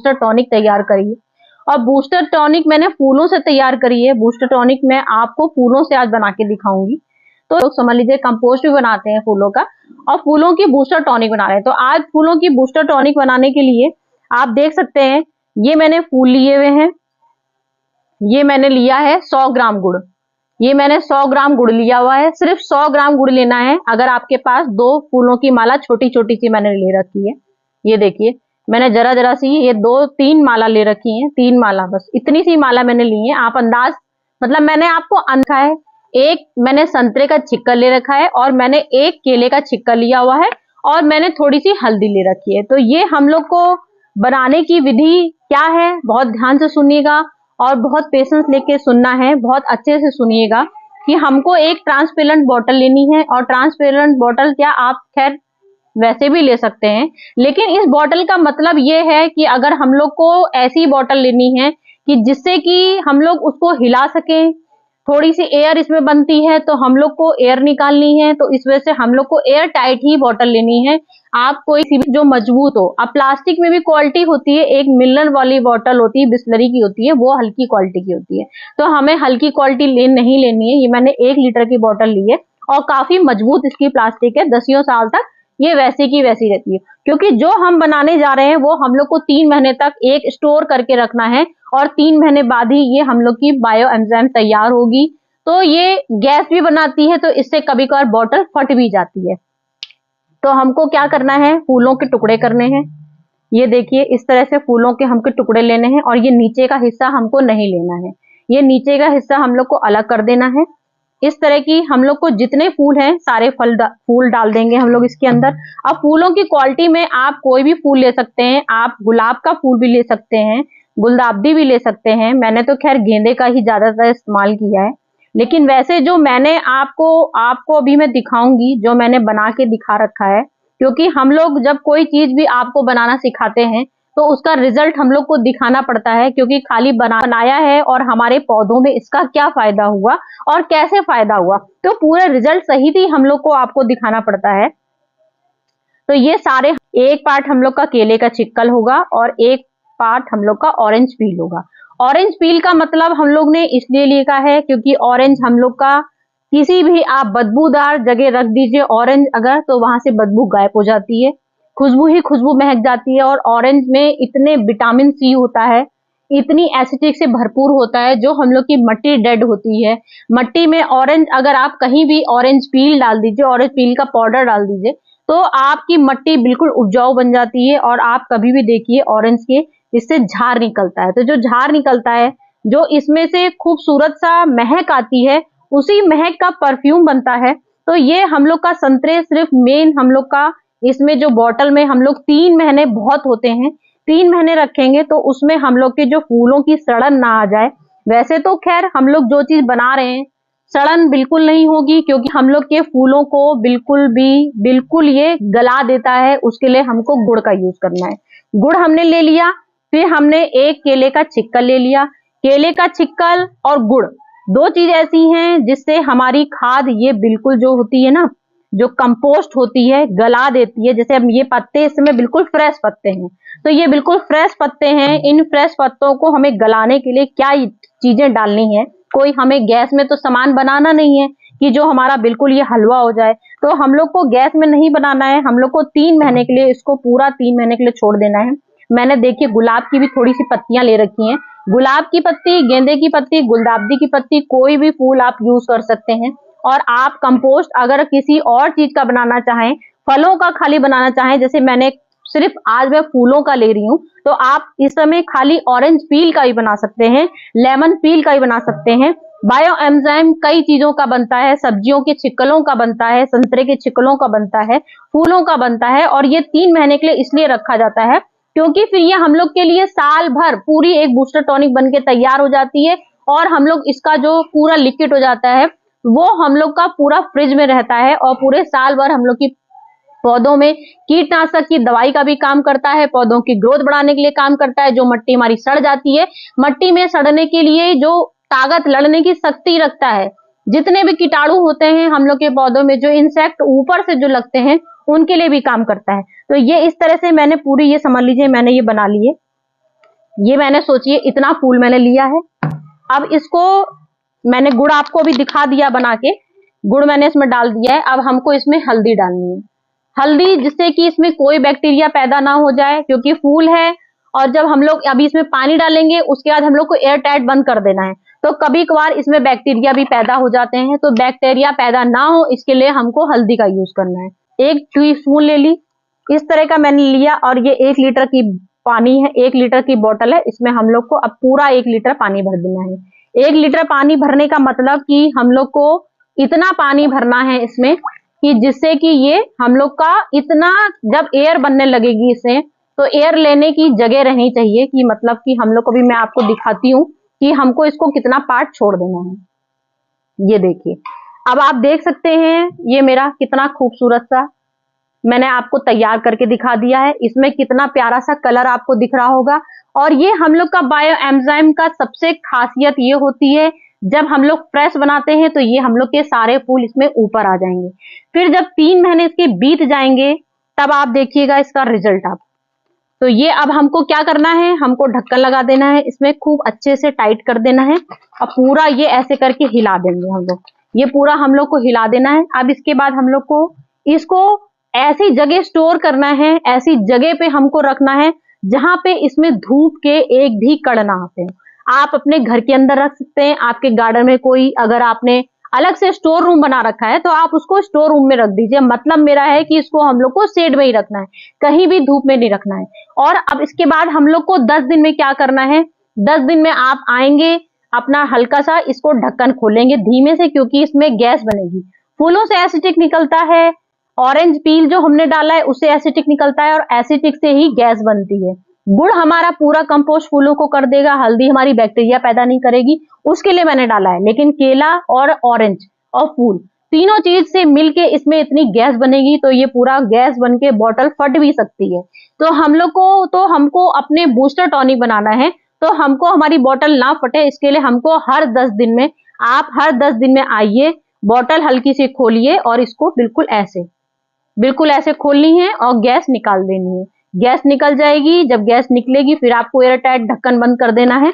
Booster tonic तैयार करी है। और बूस्टर टॉनिक मैंने फूलों से तैयार करी है। बूस्टर टॉनिक मैं आपको फूलों से आज बना के दिखाऊंगी। तो लोग समझ लीजिए कंपोस्ट भी बनाते हैं फूलों का, और फूलों की बूस्टर टॉनिक बना रहे हैं। तो आज फूलों की बूस्टर टॉनिक बनाने के लिए आप देख सकते हैं, ये मैंने फूल लिए हुए हैं। ये मैंने लिया है 100 ग्राम गुड़। ये मैंने 100 ग्राम गुड़ लिया हुआ है। सिर्फ 100 ग्राम गुड़ लेना है। अगर आपके पास 2 फूलों की माला छोटी छोटी सी मैंने ले रखी है, ये देखिए मैंने जरा जरा सी ये 2-3 माला ले रखी हैं। 3 माला, बस इतनी सी माला मैंने ली है। आप अंदाज, मतलब मैंने आपको अनखा है। एक मैंने संतरे का छिक्कर ले रखा है, और मैंने एक केले का छिक्कर लिया हुआ है, और मैंने थोड़ी सी हल्दी ले रखी है। तो ये हम लोग को बनाने की विधि क्या है, बहुत ध्यान से सुनिएगा और बहुत पेशेंस लेके सुनना है। बहुत अच्छे से सुनिएगा कि हमको एक ट्रांसपेरेंट बॉटल लेनी है। और ट्रांसपेरेंट बॉटल क्या, आप खैर वैसे भी ले सकते हैं, लेकिन इस बॉटल का मतलब ये है कि अगर हम लोग को ऐसी बॉटल लेनी है कि जिससे कि हम लोग उसको हिला सकें, थोड़ी सी एयर इसमें बनती है तो हम लोग को एयर निकालनी है, तो इस वजह से हम लोग को एयर टाइट ही बॉटल लेनी है। आप कोई सी भी जो मजबूत हो। अब प्लास्टिक में भी क्वालिटी होती है, एक मिलर वाली बॉटल होती है, बिस्लरी की होती है, वो हल्की क्वालिटी की होती है। तो हमें हल्की क्वालिटी नहीं लेनी है। ये मैंने 1 लीटर की बॉटल ली है, और काफी मजबूत इसकी प्लास्टिक है। 10 साल तक ये वैसी की वैसी रहती है, क्योंकि जो हम बनाने जा रहे हैं वो हम लोग को 3 महीने तक एक स्टोर करके रखना है, और 3 महीने बाद ही ये हम लोग की बायो एंजाइम तैयार होगी। तो ये गैस भी बनाती है, तो इससे कभी कभार बॉटल फट भी जाती है। तो हमको क्या करना है, फूलों के टुकड़े करने हैं। ये देखिए इस तरह से फूलों के हमको टुकड़े लेने हैं, और ये नीचे का हिस्सा हमको नहीं लेना है। ये नीचे का हिस्सा हम लोग को अलग कर देना है। इस तरह की हम लोग को जितने फूल हैं सारे फूल डाल देंगे हम लोग इसके अंदर। अब फूलों की क्वालिटी में आप कोई भी फूल ले सकते हैं। आप गुलाब का फूल भी ले सकते हैं, गुलदाउदी भी ले सकते हैं। मैंने तो खैर गेंदे का ही ज्यादातर इस्तेमाल किया है, लेकिन वैसे जो मैंने आपको अभी मैं दिखाऊंगी, जो मैंने बना के दिखा रखा है। क्योंकि हम लोग जब कोई चीज भी आपको बनाना सिखाते हैं तो उसका रिजल्ट हम लोग को दिखाना पड़ता है, क्योंकि खाली बनाया है और हमारे पौधों में इसका क्या फायदा हुआ और कैसे फायदा हुआ, तो पूरा रिजल्ट सहित ही हम लोग को आपको दिखाना पड़ता है। तो ये सारे, एक पार्ट हम लोग का केले का छिक्कल होगा, और एक पार्ट हम लोग का ऑरेंज पील होगा। ऑरेंज पील का मतलब हम लोग ने इसलिए लिखा है क्योंकि ऑरेंज हम लोग का किसी भी आप बदबूदार जगह रख दीजिए ऑरेंज अगर, तो वहां से बदबू गायब हो जाती है, खुशबू ही खुशबू महक जाती है। और ऑरेंज में इतने विटामिन सी होता है, इतनी एसिडिक से भरपूर होता है, जो हम लोग की मट्टी डेड होती है। मट्टी में ऑरेंज, अगर आप कहीं भी ऑरेंज पील डाल दीजिए, ऑरेंज पील का पाउडर डाल दीजिए, तो आपकी मट्टी बिल्कुल उपजाऊ बन जाती है। और आप कभी भी देखिए ऑरेंज के इससे झार निकलता है, तो जो झार निकलता है, जो इसमें से खूबसूरत सा महक आती है, उसी महक का परफ्यूम बनता है। तो ये हम लोग का संतरे सिर्फ मेन हम लोग का, इसमें जो बॉटल में हम लोग 3 महीने बहुत होते हैं, 3 महीने रखेंगे तो उसमें हम लोग के जो फूलों की सड़न ना आ जाए। वैसे तो खैर हम लोग जो चीज बना रहे हैं सड़न बिल्कुल नहीं होगी, क्योंकि हम लोग के फूलों को बिल्कुल ये गला देता है। उसके लिए हमको गुड़ का यूज करना है। गुड़ हमने ले लिया, फिर हमने एक केले का छिक्कल ले लिया। केले का छिक्कल और गुड़ 2 चीज ऐसी हैं जिससे हमारी खाद ये बिल्कुल जो होती है ना, जो कंपोस्ट होती है, गला देती है। जैसे अब ये पत्ते इस समय बिल्कुल फ्रेश पत्ते हैं, तो ये बिल्कुल फ्रेश पत्ते हैं। इन फ्रेश पत्तों को हमें गलाने के लिए क्या चीजें डालनी है, कोई हमें गैस में तो सामान बनाना नहीं है कि जो हमारा बिल्कुल ये हलवा हो जाए। तो हम लोग को गैस में नहीं बनाना है, हम लोग को 3 महीने के लिए, इसको पूरा 3 महीने के लिए छोड़ देना है। मैंने देखिए गुलाब की भी थोड़ी सी पत्तियां ले रखी हैं। गुलाब की पत्ती, गेंदे की पत्ती, गुलदाउदी की पत्ती, कोई भी फूल आप यूज कर सकते हैं। और आप कंपोस्ट अगर किसी और चीज का बनाना चाहें, फलों का खाली बनाना चाहें, जैसे मैंने सिर्फ आज मैं फूलों का ले रही हूँ, तो आप इस समय खाली ऑरेंज पील का भी बना सकते हैं, लेमन पील का भी बना सकते हैं। बायो एंजाइम कई चीजों का बनता है, सब्जियों के छिकलों का बनता है, संतरे के छिकलों का बनता है, फूलों का बनता है। और ये 3 महीने के लिए इसलिए रखा जाता है क्योंकि फिर ये हम लोग के लिए साल भर पूरी एक बूस्टर टॉनिक बन के तैयार हो जाती है। और हम लोग इसका जो पूरा लिक्विड हो जाता है वो हम लोग का पूरा फ्रिज में रहता है, और पूरे साल भर हम लोग की पौधों में कीटनाशक की दवाई का भी काम करता है, पौधों की ग्रोथ बढ़ाने के लिए काम करता है। जो मट्टी हमारी सड़ जाती है, मट्टी में सड़ने के लिए जो ताकत, लड़ने की शक्ति रखता है, जितने भी कीटाणु होते हैं हम लोग के पौधों में, जो इंसेक्ट ऊपर से जो लगते हैं, उनके लिए भी काम करता है। तो ये इस तरह से मैंने पूरी, ये समझ लीजिए मैंने ये बना ली है। ये मैंने सोचिए इतना फूल मैंने लिया है। अब इसको मैंने गुड़ आपको भी दिखा दिया बना के, गुड़ मैंने इसमें डाल दिया है। अब हमको इसमें हल्दी डालनी है, हल्दी, जिससे कि इसमें कोई बैक्टीरिया पैदा ना हो जाए, क्योंकि फूल है। और जब हम लोग अभी इसमें पानी डालेंगे उसके बाद हम लोग को एयर टाइट बंद कर देना है, तो कभी कभार इसमें बैक्टीरिया भी पैदा हो जाते हैं। तो बैक्टीरिया पैदा ना हो इसके लिए हमको हल्दी का यूज करना है। 1 टीस्पून ले ली, इस तरह का मैंने लिया। और ये 1 लीटर की पानी है, 1 लीटर की बोतल है, इसमें हम लोग को अब पूरा 1 लीटर पानी भर देना है। 1 लीटर पानी भरने का मतलब कि हम लोग को इतना पानी भरना है इसमें कि जिससे कि ये हम लोग का इतना, जब एयर बनने लगेगी इससे, तो एयर लेने की जगह रहनी चाहिए। कि मतलब कि हम लोग को भी, मैं आपको दिखाती हूँ कि हमको इसको कितना पार्ट छोड़ देना है। ये देखिए, अब आप देख सकते हैं ये मेरा कितना खूबसूरत सा मैंने आपको तैयार करके दिखा दिया है। इसमें कितना प्यारा सा कलर आपको दिख रहा होगा। और ये हम लोग का बायो एंजाइम का सबसे खासियत ये होती है, जब हम लोग फ्रेश बनाते हैं तो ये हम लोग के सारे फूल इसमें ऊपर आ जाएंगे। फिर जब 3 महीने इसके बीत जाएंगे तब आप देखिएगा इसका रिजल्ट आप। तो ये अब हमको क्या करना है, हमको ढक्कन लगा देना है, इसमें खूब अच्छे से टाइट कर देना है और पूरा ये ऐसे करके हिला देंगे हम लोग। ये पूरा हम लोग को हिला देना है। अब इसके बाद हम लोग को इसको ऐसी जगह स्टोर करना है, ऐसी जगह पे हमको रखना है जहां पे इसमें धूप के एक भी कण ना आते हैं। आप अपने घर के अंदर रख सकते हैं, आपके गार्डन में कोई अगर आपने अलग से स्टोर रूम बना रखा है तो आप उसको स्टोर रूम में रख दीजिए। मतलब मेरा है कि इसको हम लोग को शेड में ही रखना है, कहीं भी धूप में नहीं रखना है। और अब इसके बाद हम लोग को 10 दिन में क्या करना है, 10 दिन में आप आएंगे, अपना हल्का सा इसको ढक्कन खोलेंगे धीमे से, क्योंकि इसमें गैस बनेगी। फूलों से एसिटिक निकलता है, ऑरेंज पील जो हमने डाला है उससे एसिटिक निकलता है, और एसिटिक से ही गैस बनती है। गुड़ हमारा पूरा कंपोस्ट फूलों को कर देगा, हल्दी हमारी बैक्टीरिया पैदा नहीं करेगी, उसके लिए मैंने डाला है। लेकिन केला और ऑरेंज और फूल तीनों चीज से मिलके इसमें इतनी गैस बनेगी, तो ये पूरा गैस बन के बॉटल फट भी सकती है। तो हम लोग को, तो हमको अपने बूस्टर टॉनिक बनाना है, तो हमको हमारी बॉटल ना फटे इसके लिए हमको हर 10 दिन में, आप हर 10 दिन में आइए, बॉटल हल्की सी खोलिए और इसको बिल्कुल ऐसे खोलनी है और गैस निकाल देनी है। गैस निकल जाएगी, जब गैस निकलेगी फिर आपको एयर टाइट ढक्कन बंद कर देना है।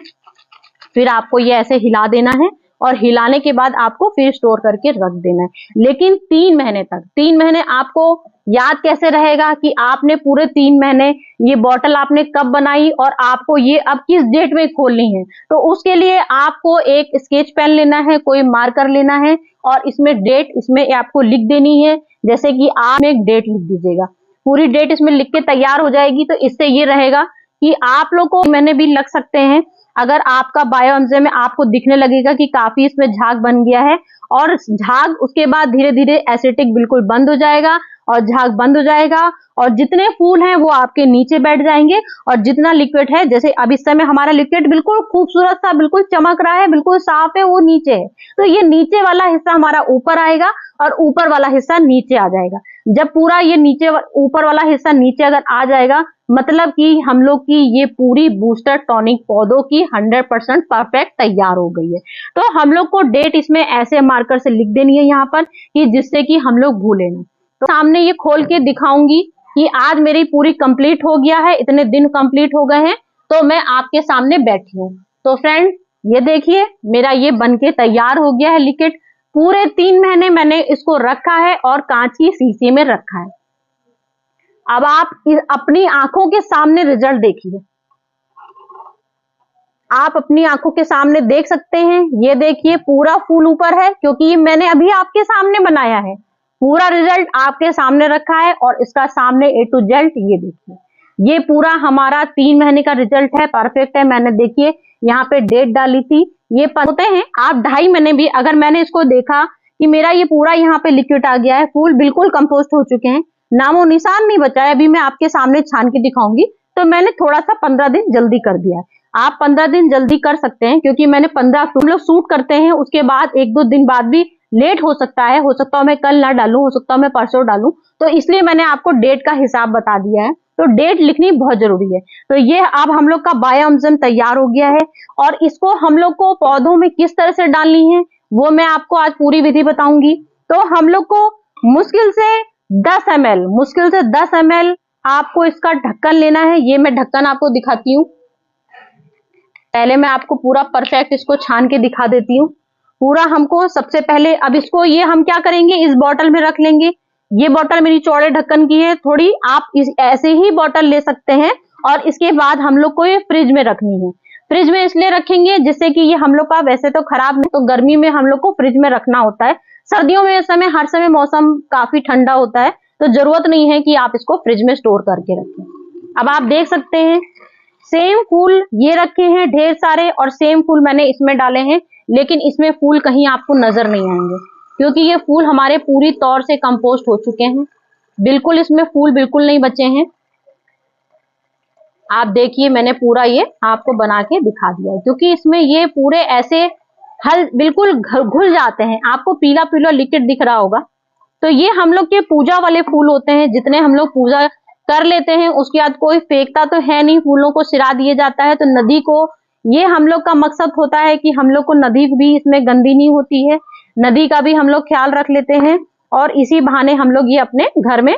फिर आपको ये ऐसे हिला देना है और हिलाने के बाद आपको फिर स्टोर करके रख देना है। लेकिन 3 महीने तक, 3 महीने आपको याद कैसे रहेगा कि आपने पूरे 3 महीने ये बॉटल आपने कब बनाई और आपको ये अब किस डेट में खोलनी है। तो उसके लिए आपको एक स्केच पेन लेना है, कोई मार्कर लेना है और इसमें डेट इसमें आपको लिख देनी है। जैसे कि आप एक डेट लिख दीजिएगा, पूरी डेट इसमें लिख के तैयार हो जाएगी। तो इससे ये रहेगा कि आप लोग को महीने भी लग सकते हैं। अगर आपका बायो एंजाइम में आपको दिखने लगेगा कि काफी इसमें झाग बन गया है, और झाग उसके बाद धीरे धीरे एसिटिक बिल्कुल बंद हो जाएगा और झाग बंद हो जाएगा, और जितने फूल हैं वो आपके नीचे बैठ जाएंगे। और जितना लिक्विड है, जैसे अब इस समय हमारा लिक्विड बिल्कुल खूबसूरत सा बिल्कुल चमक रहा है, बिल्कुल साफ है, वो नीचे है। तो ये नीचे वाला हिस्सा हमारा ऊपर आएगा और ऊपर वाला हिस्सा नीचे आ जाएगा। जब पूरा ये नीचे ऊपर वाला हिस्सा नीचे अगर आ जाएगा, मतलब कि हम लोग की ये पूरी बूस्टर टॉनिक पौधों की 100% परफेक्ट तैयार हो गई है। तो हम लोग को डेट इसमें ऐसे मार्कर से लिख देनी है यहाँ पर, कि जिससे कि हम लोग भूले ना। तो सामने ये खोल के दिखाऊंगी कि आज मेरी पूरी कंप्लीट हो गया है, इतने दिन कंप्लीट हो गए हैं, तो मैं आपके सामने बैठी हूँ। तो फ्रेंड ये देखिए मेरा ये बनके तैयार हो गया है लिक्विड। पूरे 3 महीने मैंने इसको रखा है और कांच की शीशी में रखा है। अब आप अपनी आंखों के सामने रिजल्ट देखिए, आप अपनी आंखों के सामने देख सकते हैं। ये देखिए पूरा फूल ऊपर है, क्योंकि ये मैंने अभी आपके सामने बनाया है। पूरा रिजल्ट आपके सामने रखा है और इसका सामने A to Z ये देखिए, ये पूरा हमारा 3 महीने का रिजल्ट है, परफेक्ट है। मैंने देखिए यहाँ पे डेट डाली थी, ये होते हैं आप 2.5 महीने भी अगर मैंने इसको देखा कि मेरा ये पूरा यहाँ पे लिक्विड आ गया है, फूल बिल्कुल कंपोस्ट हो चुके हैं, नामो निशान नहीं बचा है। अभी मैं आपके सामने छान के दिखाऊंगी। तो मैंने थोड़ा सा 15 दिन जल्दी कर दिया है। आप 15 दिन जल्दी कर सकते हैं, क्योंकि मैंने 15 हम लोग शूट करते हैं, उसके बाद 1-2 दिन बाद भी लेट हो सकता है मैं कल ना डालूं, हो सकता है मैं परसों डालूं। तो इसलिए मैंने आपको डेट का हिसाब बता दिया है। तो डेट लिखनी बहुत जरूरी है। तो ये अब हम लोग का बायो एंजाइम तैयार हो गया है, और इसको हम लोग को पौधों में किस तरह से डालनी है वो मैं आपको आज पूरी विधि बताऊंगी। तो हम लोग को मुश्किल से 10 ml आपको इसका ढक्कन लेना है। ये मैं ढक्कन आपको दिखाती हूँ। पहले मैं आपको पूरा परफेक्ट इसको छान के दिखा देती हूँ। पूरा हमको सबसे पहले अब इसको ये हम क्या करेंगे, इस बॉटल में रख लेंगे। ये बॉटल मेरी चौड़े ढक्कन की है थोड़ी, आप ऐसे ही बॉटल ले सकते हैं। और इसके बाद हम लोग को ये फ्रिज में रखनी है। फ्रिज में इसलिए रखेंगे जिससे कि ये हम लोग का वैसे तो खराब नहीं, तो गर्मी में हम लोग को फ्रिज में रखना होता है। सर्दियों में इस समय हर समय मौसम काफी ठंडा होता है, तो जरूरत नहीं है कि आप इसको फ्रिज में स्टोर करके रखें। अब आप देख सकते हैं सेम फूल ये रखे हैं ढेर सारे, और सेम फूल मैंने इसमें डाले हैं, लेकिन इसमें फूल कहीं आपको नजर नहीं आएंगे क्योंकि ये फूल हमारे पूरी तौर से कंपोस्ट हो चुके हैं। बिल्कुल इसमें फूल बिल्कुल नहीं बचे हैं। आप देखिए मैंने पूरा ये आपको बना के दिखा दिया है, क्योंकि इसमें ये पूरे ऐसे हल बिल्कुल घुल जाते हैं। आपको पीला पीला लिक्विड दिख रहा होगा, तो ये हम लोग के पूजा वाले फूल होते हैं। जितने हम लोग पूजा कर लेते हैं उसके बाद कोई फेंकता तो है नहीं, फूलों को सिरा दिया जाता है। तो नदी को, ये हम लोग का मकसद होता है कि हम लोग को नदी भी इसमें गंदी नहीं होती है, नदी का भी हम लोग ख्याल रख लेते हैं। और इसी बहाने हम लोग ये अपने घर में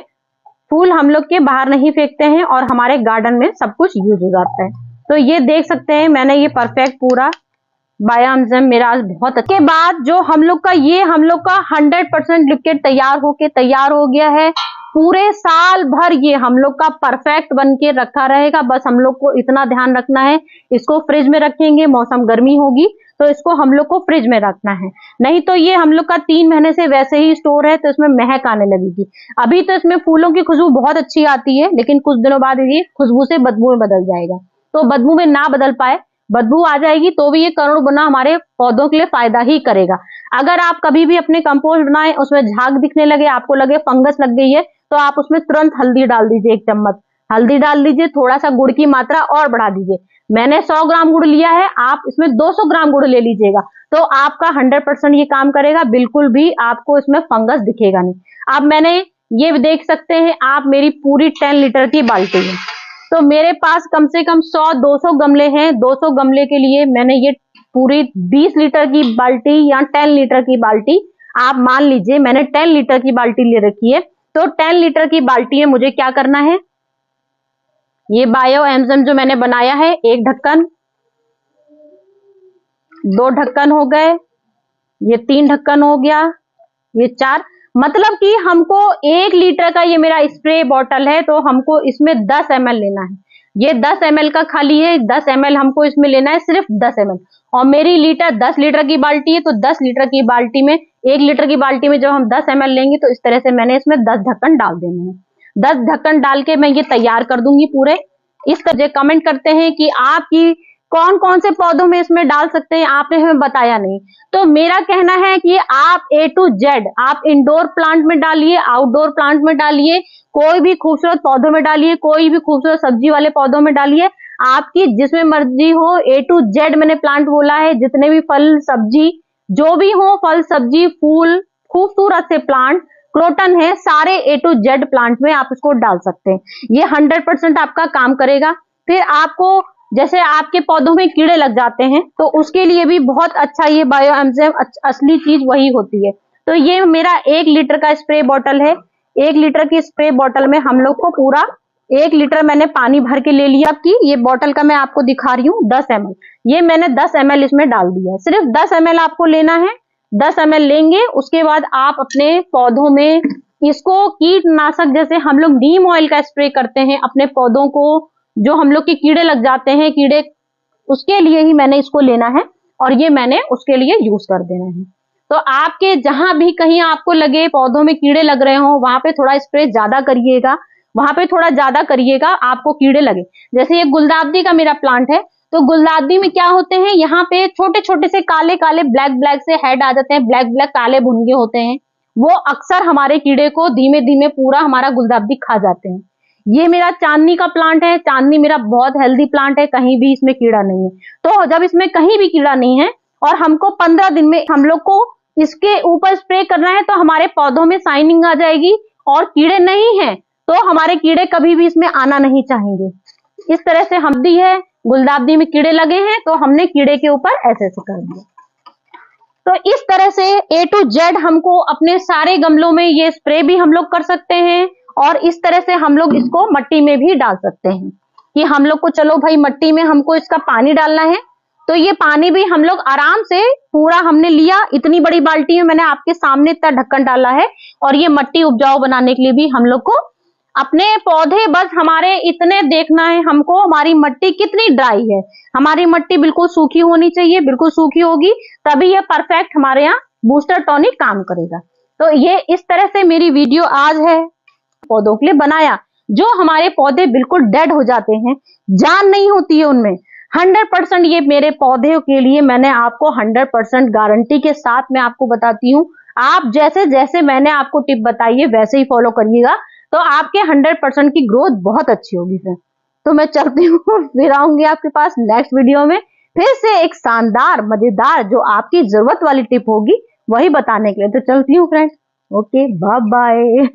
फूल हम लोग के बाहर नहीं फेंकते हैं और हमारे गार्डन में सब कुछ यूज हो जाता है। तो ये देख सकते हैं मैंने ये परफेक्ट पूरा बायोएंजाइम मेरा आज बहुत अच्छे बाद जो हम लोग का ये हम लोग का 100% लिक्विड तैयार हो गया है। पूरे साल भर ये हम लोग का परफेक्ट बन के रखा रहेगा। बस हम लोग को इतना ध्यान रखना है, इसको फ्रिज में रखेंगे, मौसम गर्मी होगी तो इसको हम लोग को फ्रिज में रखना है, नहीं तो ये हम लोग का 3 महीने से वैसे ही स्टोर है तो इसमें महक आने लगेगी। अभी तो इसमें फूलों की खुशबू बहुत अच्छी आती है, लेकिन कुछ दिनों बाद ये खुशबू से बदबू में बदल जाएगा। तो बदबू में ना बदल पाए, बदबू आ जाएगी तो भी ये करोड़ गुना हमारे पौधों के लिए फायदा ही करेगा। अगर आप कभी भी अपने कंपोस्ट बनाएं उसमें झाग दिखने लगे, आपको लगे फंगस लग गई है, तो आप उसमें तुरंत हल्दी डाल दीजिए, 1 चम्मच हल्दी डाल दीजिए, थोड़ा सा गुड़ की मात्रा और बढ़ा दीजिए। मैंने 100 ग्राम गुड़ लिया है, आप इसमें 200 ग्राम गुड़ ले लीजिएगा, तो आपका 100% ये काम करेगा। बिल्कुल भी आपको इसमें फंगस दिखेगा नहीं। अब मैंने ये देख सकते हैं आप, मेरी पूरी 10 लीटर की बाल्टी है, तो मेरे पास कम से कम 100-200 गमले हैं। 200 गमले के लिए मैंने ये पूरी 20 लीटर की बाल्टी या 10 लीटर की बाल्टी, आप मान लीजिए मैंने 10 लीटर की बाल्टी ले रखी है। तो 10 लीटर की बाल्टी में मुझे क्या करना है, ये बायोएंजाइम जो मैंने बनाया है, 1 ढक्कन, 2 ढक्कन हो गए, ये 3 ढक्कन हो गया, ये 4, मतलब कि हमको 1 लीटर का ये मेरा स्प्रे बॉटल है, तो हमको इसमें 10 ml लेना है। ये 10 ml का खाली है, 10 ml हमको इसमें लेना है, सिर्फ 10 ml। और मेरी 10 लीटर की बाल्टी है, तो 10 लीटर की बाल्टी में, 1 लीटर की बाल्टी में जब हम 10 ml लेंगे तो इस तरह से मैंने इसमें 10 ढक्कन डाल देने हैं। 10 ढक्कन डाल के मैं ये तैयार कर दूंगी पूरे। इस तरह कमेंट करते हैं कि आपकी कौन कौन से पौधों में इसमें डाल सकते हैं, आपने हमें बताया नहीं। तो मेरा कहना है कि आप A to Z, आप इंडोर प्लांट में डालिए, आउटडोर प्लांट में डालिए, कोई भी खूबसूरत पौधों में डालिए, कोई भी खूबसूरत सब्जी वाले पौधों में डालिए, आपकी जिसमें मर्जी हो। A to Z मैंने प्लांट बोला है, जितने भी फल सब्जी जो भी हो, फल सब्जी फूल खूबसूरत से प्लांट, क्रोटन है, सारे A to Z प्लांट में आप इसको डाल सकते हैं। ये 100% आपका काम करेगा। फिर आपको जैसे आपके पौधों में कीड़े लग जाते हैं तो उसके लिए भी बहुत अच्छा ये बायोएंजाइम असली चीज वही होती है। तो ये मेरा 1 लीटर का स्प्रे बॉटल है। 1 लीटर की स्प्रे बॉटल में हम लोग को पूरा 1 लीटर मैंने पानी भर के ले लिया। कि ये बॉटल का मैं आपको दिखा रही हूँ 10 ml, ये मैंने 10 ml इसमें डाल दिया है। सिर्फ 10 ml आपको लेना है। 10 ml लेंगे, उसके बाद आप अपने पौधों में इसको कीटनाशक, जैसे हम लोग नीम ऑयल का स्प्रे करते हैं अपने पौधों को, जो हम लोग के कीड़े लग जाते हैं, कीड़े, उसके लिए ही मैंने इसको लेना है और ये मैंने उसके लिए यूज कर देना है। तो आपके जहां भी कहीं आपको लगे पौधों में कीड़े लग रहे हो, वहां पे थोड़ा स्प्रे ज्यादा करिएगा, वहां पे थोड़ा ज्यादा करिएगा, आपको कीड़े लगे। जैसे ये गुलदाउदी का मेरा प्लांट है, तो गुलदाउदी में क्या होते हैं, यहाँ पे छोटे छोटे से काले काले ब्लैक ब्लैक से हेड आ जाते हैं, ब्लैक ब्लैक काले भुनगे होते हैं, वो अक्सर हमारे कीड़े को धीमे धीमे पूरा हमारा गुलदाउदी खा जाते हैं। ये मेरा चांदनी का प्लांट है, चांदनी मेरा बहुत हेल्दी प्लांट है, कहीं भी इसमें कीड़ा नहीं है। तो जब इसमें कहीं भी कीड़ा नहीं है और हमको 15 दिन में हम लोग को इसके ऊपर स्प्रे करना है, तो हमारे पौधों में शाइनिंग आ जाएगी और कीड़े नहीं है तो हमारे कीड़े कभी भी इसमें आना नहीं चाहेंगे। इस तरह से हम दी है, गुलदाउदी में कीड़े लगे हैं तो हमने कीड़े के ऊपर ऐसे कर दिया। तो इस तरह से A to Z हमको अपने सारे गमलों में ये स्प्रे भी हम लोग कर सकते हैं और इस तरह से हम लोग इसको मट्टी में भी डाल सकते हैं कि हम लोग को चलो भाई मट्टी में हमको इसका पानी डालना है, तो ये पानी भी हम लोग आराम से पूरा हमने लिया, इतनी बड़ी बाल्टी में मैंने आपके सामने इतना ढक्कन डाला है। और ये मट्टी उपजाऊ बनाने के लिए भी हम लोग को अपने पौधे बस हमारे इतने देखना है हमको, हमारी मिट्टी कितनी ड्राई है। हमारी मिट्टी बिल्कुल सूखी होनी चाहिए, बिल्कुल सूखी होगी तभी ये परफेक्ट हमारे यहाँ बूस्टर टॉनिक काम करेगा। तो ये इस तरह से मेरी वीडियो आज है पौधों के लिए बनाया। जो हमारे पौधे बिल्कुल डेड हो जाते हैं, जान नहीं होती है उनमें, 100% ये मेरे पौधे के लिए मैंने आपको 100% गारंटी के साथ मैं आपको बताती हूँ। आप जैसे जैसे मैंने आपको टिप बताई है वैसे ही फॉलो करिएगा तो आपके 100% की ग्रोथ बहुत अच्छी होगी। फिर तो मैं चलती हूँ, फिर आऊंगी आपके पास नेक्स्ट वीडियो में फिर से एक शानदार मजेदार जो आपकी जरूरत वाली टिप होगी वही बताने के लिए। तो चलती हूँ फ्रेंड्स, ओके बाय बाय।